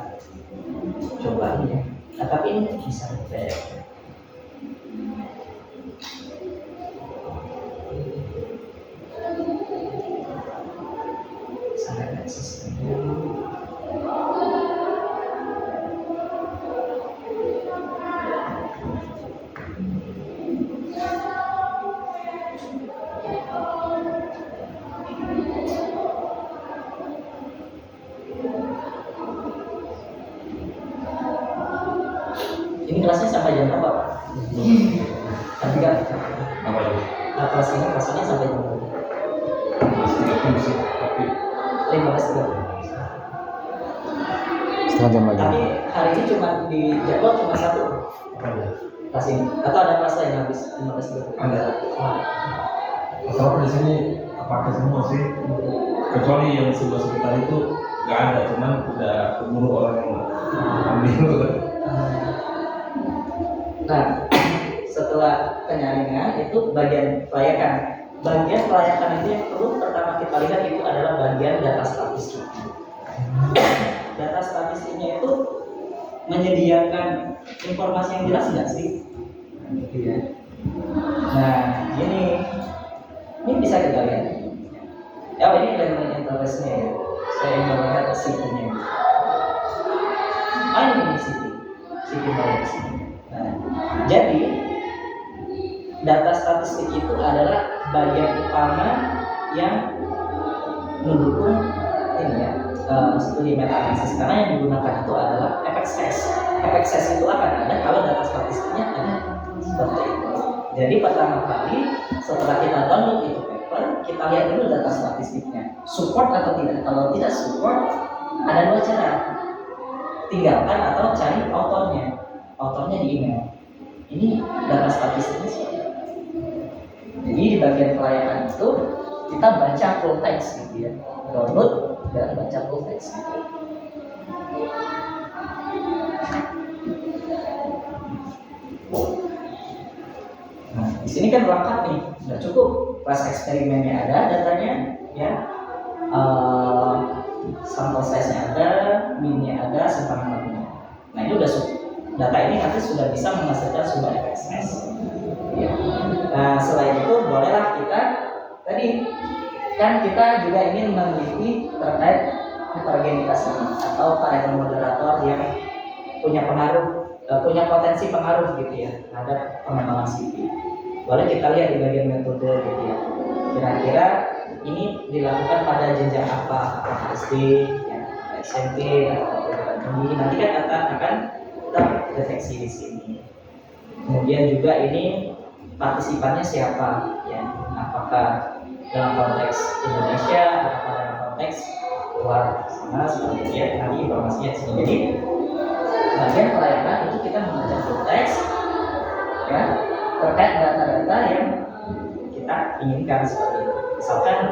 coba ya. Nah, tapi ini bisa diperbaiki. Sangat sistemnya. Ini kelasnya sampai jam berapa, Pak? Tapi kan Apa itu? kelas ini kelasnya sampai jam berapa? Tapi 15.30. Setengah jam lagi. Tapi hari ini cuma di jadwal cuma satu kelas ini, atau ada kelas lain habis 15.30? Ada. Ah. Atau di sini pakai semua sih, kecuali yang sebelah itu nggak ada, cuman udah keburu orang yang ambil. Nah, setelah penyaringan itu bagian pelayakan. Bagian pelayakan itu yang perlu pertama kita lihat itu adalah bagian data statistik. Data statistiknya itu menyediakan informasi yang jelas nggak sih? Gitu ya. Nah, ini bisa kita lihat. Ya, ini elemen interestnya ya. Saya ingin melihat CP-nya. Ini CP bias. Nah, jadi data statistik itu adalah bagian utama yang mendukung ini ya, studi meta analisis, karena yang digunakan itu adalah efek size. Efek size itu akan ada kalau data statistiknya ada seperti itu. Jadi pertama kali setelah kita download itu paper, kita lihat dulu data statistiknya support atau tidak. Kalau tidak support, ada dua cara: tinggalkan atau cari autornya di email. Ini data statistiknya seperti apa? Jadi di bagian pelayanan itu kita baca full text gitu ya, download dan baca full text gitu. Nah, di sini kan lengkap nih, udah cukup. Kelas eksperimennya ada, datanya ya, sampel size-nya ada, min-nya ada, simpan waktunya. Nah ini udah cukup. Data ini nanti sudah bisa menghasilkan sebuah efek size. Ya. Nah selain itu bolehlah kita tadi kan kita juga ingin meneliti terkait heterogenitas ini atau variabel moderator yang punya pengaruh, punya potensi pengaruh gitu ya terhadap pengembangan CP. Boleh kita lihat di bagian metode gitu ya. Kira-kira ini dilakukan pada jenjang apa? Apakah SD, ya, SMP atau perguruan tinggi? Nanti kan akan kita deteksi di sini. Kemudian juga ini partisipannya siapa? Ya, apakah dalam konteks Indonesia atau dalam konteks luar sana seperti itu ya? Nanti informasinya di sini. Jadi bagian pelayanan itu kita mengajar full text ya terkait data-data yang kita inginkan seperti itu. Misalkan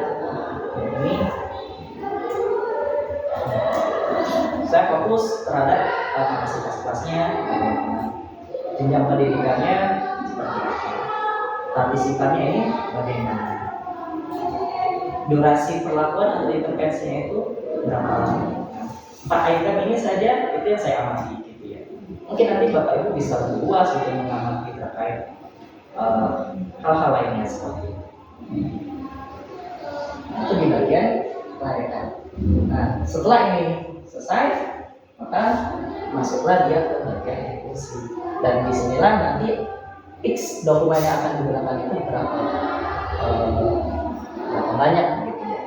ini saya fokus terhadap kapasitas kelasnya, jenjang pendidikannya seperti apa, partisipannya ini bagaimana, durasi perlakuan atau intervensinya itu berapa lama. 4 item ini saja itu yang saya amati gitu ya. Mungkin nanti Bapak Ibu bisa lebih luas gitu mengamati terkait hal-hal lainnya seperti itu. Itu di bagian kelayakan. Nah, setelah ini selesai, maka masuklah dia ke bagian eksekusi. Dan disinilah nanti X dokumen yang akan digunakan itu berapa banyak gitu ya.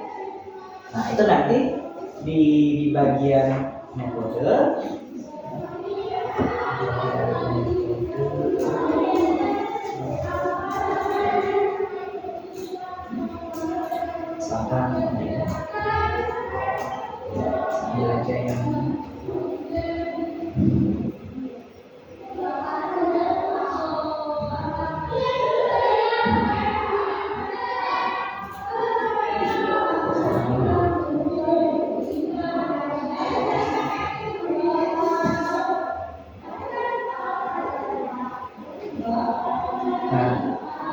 Nah, itu nanti di bagian metode. Misalkan sambil aja yang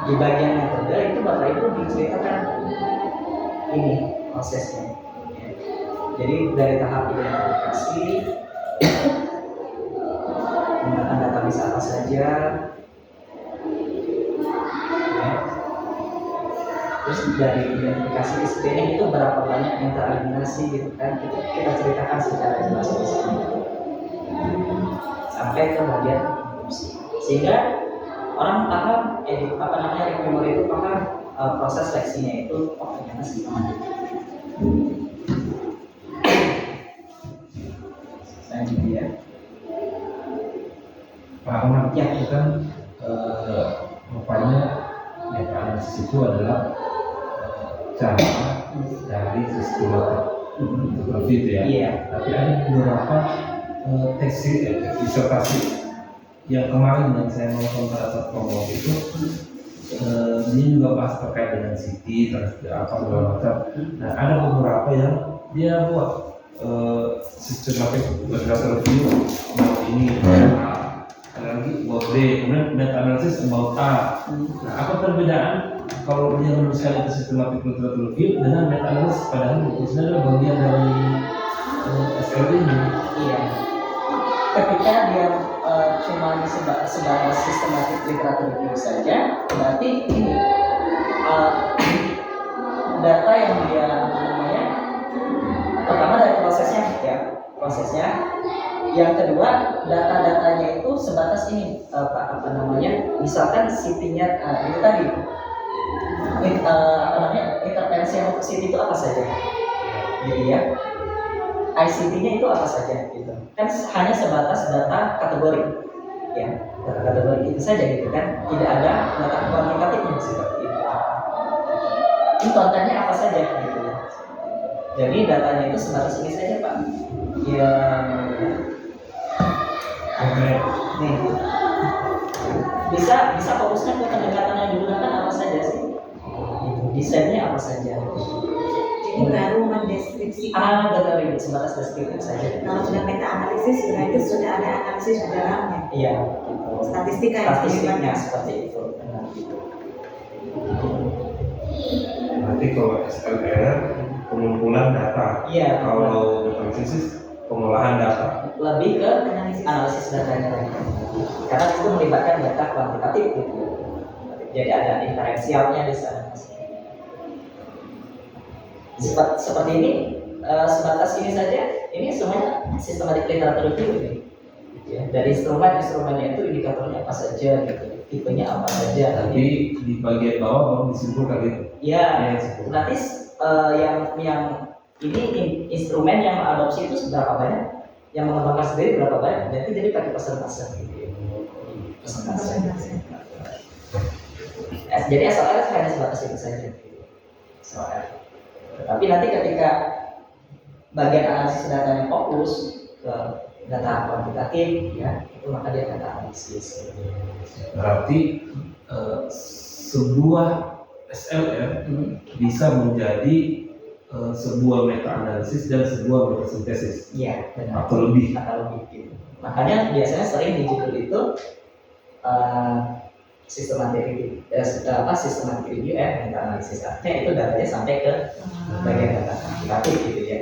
di bagian metode itu Bapak Ibu diceritakan ini prosesnya. Jadi dari tahap identifikasi, menggunakan database apa saja, ya. Terus dari identifikasi ke screening itu berapa banyak yang tereliminasi gitu kan, itu kita ceritakan secara jelas di sini. Sampai ke bagian fungsi. Sehingga orang paham, reviewer itu paham proses seleksinya itu ternyata sistematik. Selanjutnya, Pak Ahmad, ya itu kan rupanya meta analisis itu adalah cara dari sistematik review ya. Iya. Tapi ada beberapa tesis disertasi yang kemarin yang saya nonton pada saat promo itu ini juga bahas terkait dengan City terus apa segala macam. Nah, ada beberapa yang dia buat systematic literature review about ini, ada lagi about B, kemudian meta analysis about A. Nah, apa perbedaan kalau dia menuliskan itu systematic literature review dengan meta analysis, padahal itu sebenarnya bagian dari SLB ini. Iya. Ketika dia cuma sebagai systematic literature review saja, berarti ini data yang dia pertama dari prosesnya, yang kedua data-datanya itu sebatas ini misalkan City-nya itu tadi intervensi yang untuk City itu apa saja gitu ya, ICT-nya itu apa saja gitu kan, hanya sebatas data kategori ya, data kategori itu saja gitu kan, tidak ada data kuantitatifnya seperti itu. Ini kontennya apa saja gitu ya. Jadi datanya itu sebatas ini saja Pak. Ya. Nih. Bisa fokusnya ke pendekatan yang digunakan apa saja sih? Desainnya apa saja? Jadi baru mendeskripsikan. Betul, itu sebatas deskriptif saja. Kalau sudah meta analisis berarti sudah ada analisis di dalamnya. Iya. Gitu. Statistiknya seperti itu. Nanti kalau SLR pengumpulan data. Iya. Kalau analisis pengolahan data. Lebih ke analisis datanya lagi. Karena itu melibatkan data kuantitatif gitu. Jadi ada diferensialnya di sana. Seperti ini, sebatas ini saja. Ini semuanya systematic literature review ini. Ya, dari instrumennya itu indikatornya apa saja gitu, tipenya apa saja. Tapi di bagian bawah baru disimpulkan gitu. Iya. Nanti yang ini instrumen yang adopsi itu seberapa banyak, yang mengembangkan sendiri berapa banyak, berarti jadi pakai persentase gitu ya. Persentase. Jadi SLR hanya sebatas itu saja. SLR. Tapi nanti ketika bagian analisis datanya fokus ke data kuantitatif ya, itu maka dia data analisis. Berarti sebuah SLR bisa menjadi sebuah meta analisis dan sebuah meta sintesis. Iya, benar. Atau lebih gitu. Makanya biasanya sering di judul itu systematic review, meta analisis. Artinya itu datanya sampai ke bagian data kuantitatif gitu ya.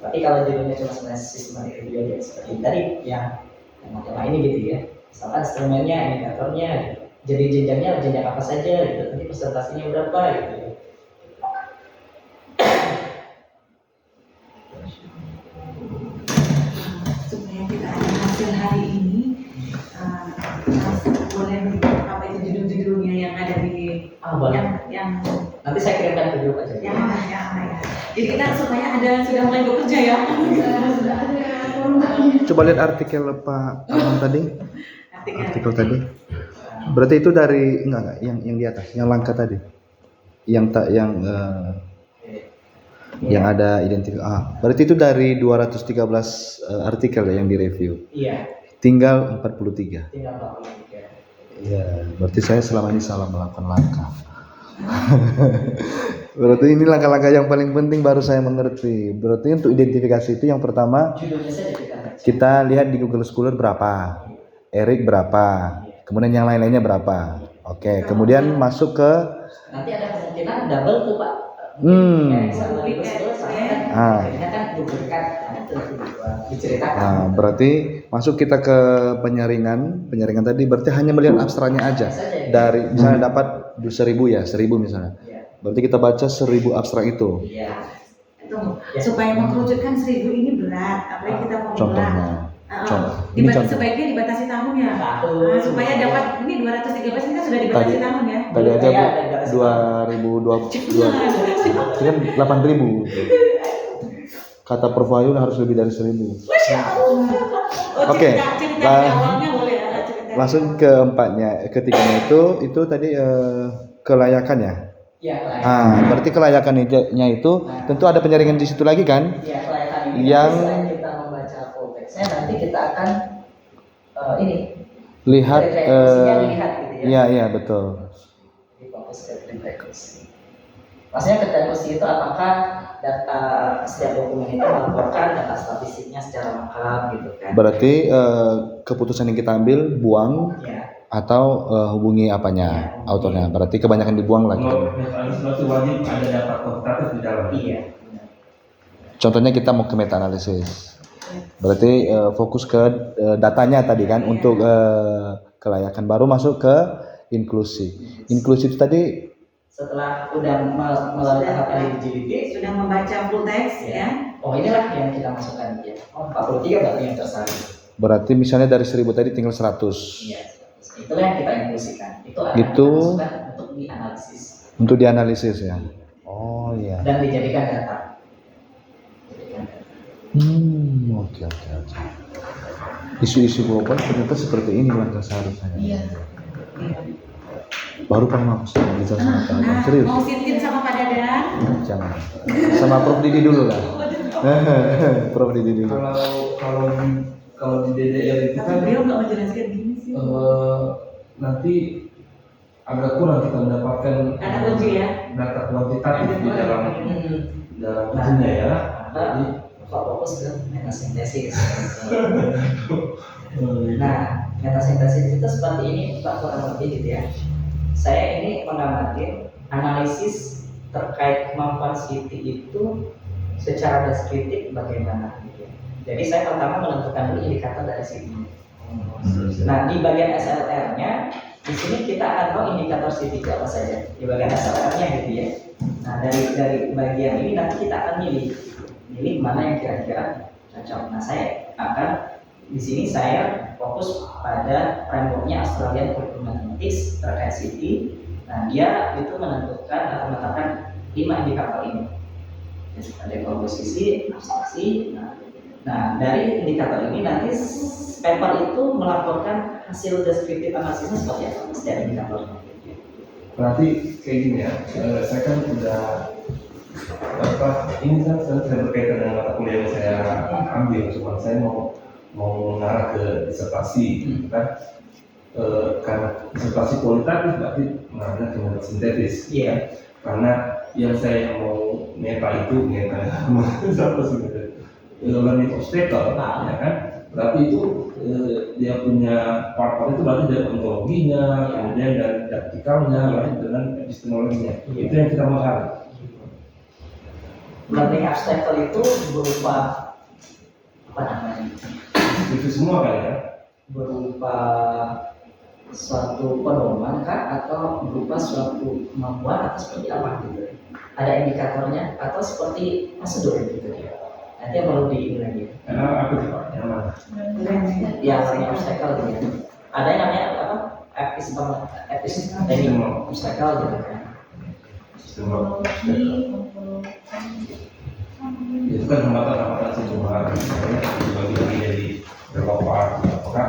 Tapi kalau judulnya cuma sebenarnya systematic review aja seperti tadi yang tema ini gitu ya. Misalkan instrumennya, indikatornya, jadi jenjang apa saja gitu, nanti presentasinya berapa gitu. Supaya kita ada hasil hari ini, boleh apa itu judul-judulnya yang ada di Boleh. yang Nanti saya kirimkan ke grup aja. ya. Jadi kita supaya sudah mulai bekerja ya. Sudah ada Coba lihat artikel Pak Arman tadi. Artikel tadi. Berarti itu dari enggak yang di atas, yang langkah tadi. Yang ada identifikasi. Berarti itu dari 213 artikel yang direview. Iya. Tinggal 43. Tinggal 43. Iya, berarti saya selama ini salah melakukan langkah. Berarti ini langkah-langkah yang paling penting baru saya mengerti. Berarti untuk identifikasi itu yang pertama Judulnya saja kita baca. kita lihat di Google Scholar berapa, Eric berapa, kemudian yang lain-lainnya berapa. Oke, kemudian masuk ke Nanti ada kemungkinan double tuh Pak. Akhirnya kan duplikat, itu diceritakan. berarti masuk kita ke penyaringan tadi berarti hanya melihat abstraknya aja. Dari misalnya dapat 1000 ya, 1000 misalnya. Berarti kita baca 1000 abstrak itu. Iya. Supaya mengkerucutkan 1000 ini berat, apalagi kita mau Contohnya. Ini contoh. Sebaiknya dibatasi tahun ya. Supaya dapat ini 213 ini kan sudah dibatasi tahun ya. Tadi aja 2022 kan 8.000. Kata Prof Wahyu harus lebih dari 1000. Oke. Awalnya boleh ya. Langsung ke ketiganya itu tadi kelayakan ya. Iya, kelayakan. Berarti kelayakannya itu tentu ada penyaringan di situ lagi kan? Iya, kelayakan ini Yang selain kita membaca full text-nya, nanti kita akan ini lihat dilihat gitu ya. Iya betul. Di fokus ke rekursi. Maksudnya ke rekursi itu apakah data setiap dokumen itu melaporkan data statistiknya secara lengkap gitu kan? Berarti keputusan yang kita ambil buang Ya. atau hubungi apanya, autornya. Berarti kebanyakan dibuang lagi. Kalau administrasi wajib ada data kuantitatif di dalam. Iya. Contohnya kita mau ke meta analisis. Berarti fokus ke datanya tadi kan untuk kelayakan, baru masuk ke inklusi. Inklusi itu tadi Setelah udah melalui tahap eligibility, Sudah membaca full text ya. oh inilah yang kita masukkan ya. Oh 43 berarti yang tersaring. berarti misalnya dari 1000 tadi tinggal 100. Iya. Itulah yang kita inklusikan. Itu akan Itu kita masukkan untuk dianalisis untuk dianalisis ya. Oh iya. dan dijadikan data. Oke. Isu-isu global ternyata seperti ini langkah seharusnya. Iya. Baru pernah aku bisa sama Pak Adam. Serius. Mau sitin sama Pak Dadan? Jangan. Sama Prof Didi dulu lah. Prof Didi dulu. Kalau di DDR itu Tapi kan beliau nggak menjelaskan gini sih. nanti agak kurang kita mendapatkan Kata kunci ya. data kuantitatif di dalam ujungnya ya. Jadi Fokus ke metasintesis. Nah, metasintesis itu seperti ini Pak, kurang lebih gitu ya. Saya ini mengamati analisis terkait kemampuan CT itu secara deskriptif bagaimana gitu. Jadi saya pertama menentukan dulu indikator dari CT. Nah, di bagian SLR-nya di sini kita akan tahu indikator CT itu apa saja di bagian SLR-nya gitu ya. Nah, dari bagian ini nanti kita akan milih mana yang kira-kira cocok. Nah, saya akan di sini saya fokus pada frameworknya Australian Curriculum Mathematics terkait CT. Nah, dia itu menentukan atau menetapkan 5 indikator ini. Jadi ada komposisi, abstraksi. Nah, dari indikator ini nanti paper itu melaporkan hasil deskriptif analisisnya seperti apa setiap indikatornya. berarti kayak gini ya. Saya kan udah ini kan saya berkaitan dengan mata kuliah yang saya ambil, cuma saya mau mengarah ke disertasi gitu kan. Karena disertasi kualitatif berarti mengarahnya ke meta sintetis. Iya. Karena yang saya mau meta apa sih learning obstacle, ya kan? Berarti itu dia punya part-part itu berarti dari ontologinya, kemudian dari didaktikalnya, berarti dengan epistemologinya. Itu yang kita mau cari. Learning obstacle itu berupa apa namanya? Itu semua kan ya. berupa suatu pedoman kah atau berupa suatu kemampuan atau seperti apa gitu? Ada indikatornya atau seperti prosedur gitu ya? Nanti yang perlu diini lagi. Apa tuh Pak? Yang mana? Yang namanya obstacle gitu. Ada yang namanya apa? Epistemologi obstacle gitu kan. Itu kan hambatan-hambatan sejumlah dibagi jadi beberapa part. Apakah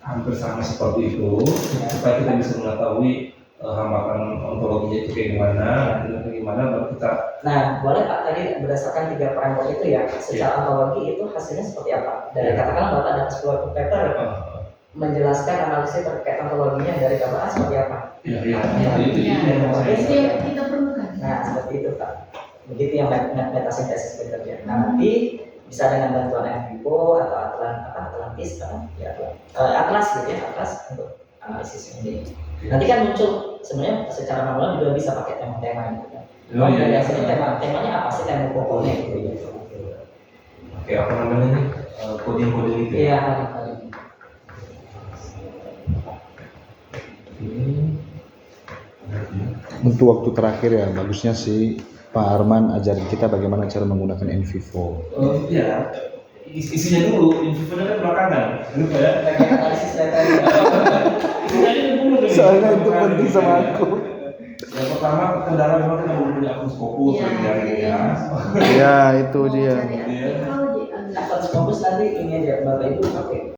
hampir sama seperti itu supaya kita bisa mengetahui hambatan ontologinya itu kayak gimana, dan kayak gimana baru kita. Nah, boleh Pak tadi berdasarkan 3 parameter itu ya, secara ontologi itu hasilnya seperti apa? Dari katakanlah Bapak ada 10 paper menjelaskan analisis terkait ontologinya dari gambar A seperti apa? Iya. Itu yang mau saya. Itu yang kita perlukan. Nah, seperti itu Pak. Begitu yang metasintesis bekerja. Nah, nanti bisa dengan bantuan MVivo atau Atlantis kan? Ya, Atlas gitu ya, Atlas untuk analisis ini. Nanti kan muncul sebenarnya secara manual juga bisa pakai tema-tema gitu kan. Dari hasilnya temanya apa sih, tema pokoknya gitu ya. Oke, apa namanya nih? Coding itu. Iya, Untuk waktu terakhir ya, bagusnya sih Pak Arman ajarin kita bagaimana cara menggunakan NVivo. Iya. Isinya dulu, infonya kan belakangan. Lupa ya. bagian analisis data. Isinya dulu. Soalnya itu penting sama aku. Yang pertama kendala memang kita belum punya akun Scopus Iya. ya. Ya itu dia. Nah, kalau Scopus nanti ini aja Bapak Ibu pakai